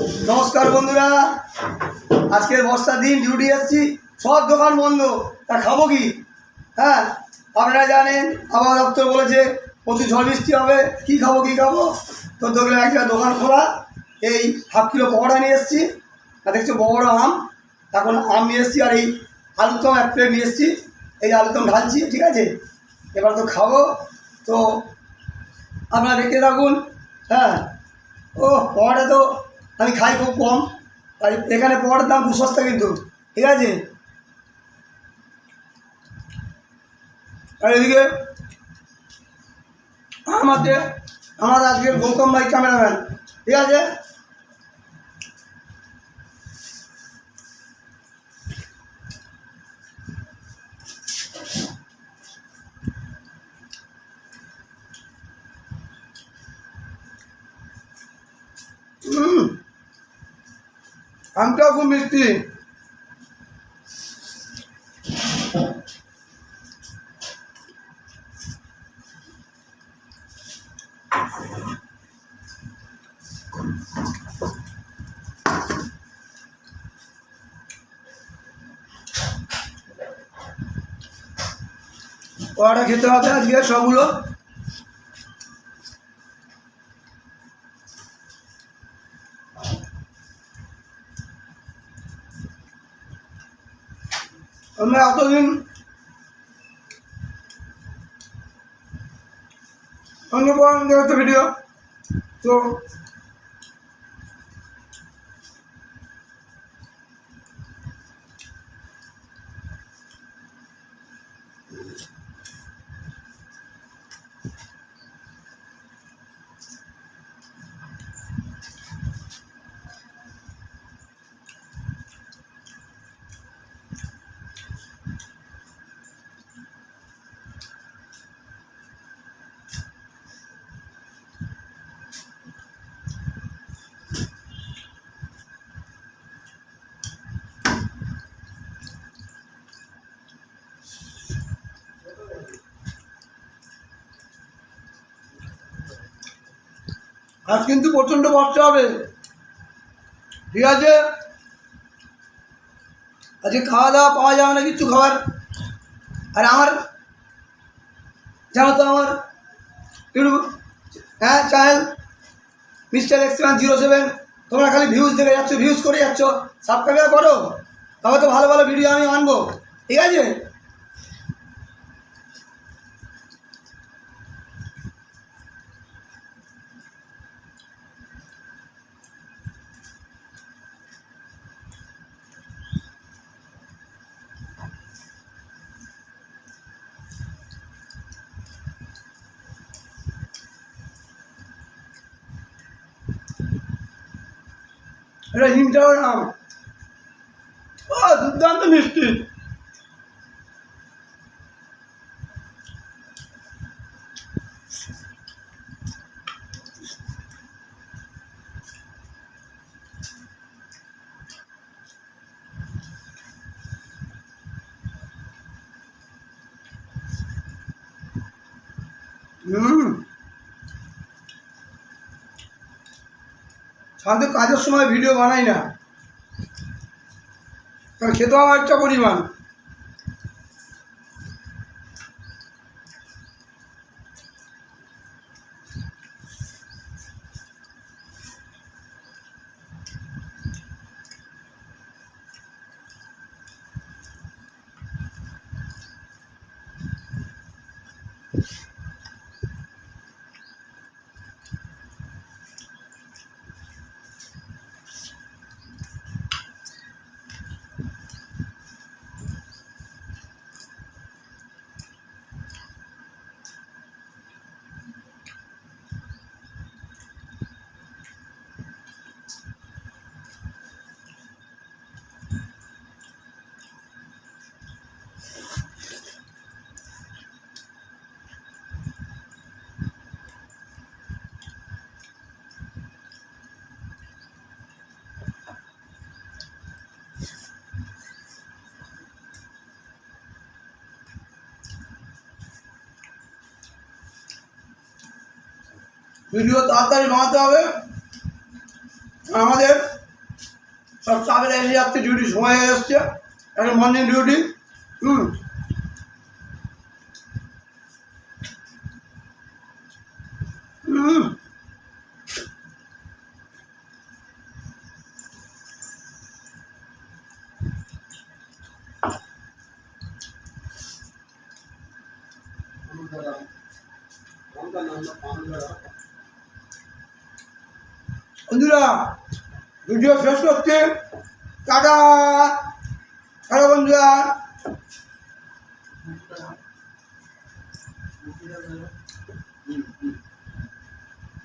নমস্কার বন্ধুরা, আজকের বর্ষার দিন ডিউটি এসেছি, সব দোকান বন্ধ। তা খাবো কি? হ্যাঁ, আপনারা জানেন আবহাওয়া দপ্তর বলেছে প্রচুর ঝড় বৃষ্টি হবে। কি খাবো? তো দেখলে একটা দোকান খোলা, এই হাফ কিলো পকোড়া নিয়ে এসেছি। আর দেখছো বড় আম, এখন আম নিয়ে এসেছি, আর এই আলুরদম এক প্লেট নিয়ে এসেছি। এই আলুরদম ঢালছি, ঠিক আছে? এবার তো খাবো, তো আপনারা দেখতে থাকুন। হ্যাঁ, ও পকোড়া তো আমি খাই খুব কম, আর এখানে পকোড়ার দাম খুব সস্তা কিন্তু, ঠিক আছে? আর এদিকে আমার আজকের গৌতম ভাই ক্যামেরাম্যান, ঠিক আছে? আমটাও খুব মিষ্টি। পকোড়া খেতে হবে আজকে সবগুলো। আমরা এতদিন অন্য দেখতে ভিডিও, তো আজ কিন্তু প্রচণ্ড বর্ষা হবে, ঠিক আছে? আজকে খাওয়া দাওয়া পাওয়া যাবে না, কিছু খাবার। আর আমার জানো তো আমার ইউটিউব চ্যানেল মিস্টার X707, তোমরা খালি ভিউজ দেখে যাচ্ছ, ভিউজ করে যাচ্ছ। সাবস্ক্রাইব করো, তবে তো ভালো ভালো ভিডিও আমি আনবো, ঠিক আছে? এটা হিমসাগর আম, ও দুর্দান্ত মিষ্টি। সাথে কাজের সময় ভিডিও বানাই না, কারণ খেতে আমার একটা পরিমাণ। ভিডিও তাড়াতাড়ি বানাতে হবে, আমাদের সব চাপের এসে যাচ্ছে, ডিউটি সময় হয়ে এসছে, একটা মর্নিং ডিউটি। বন্ধুরা ভিডিও শেষ করতে টাটা। হ্যালো বন্ধুরা।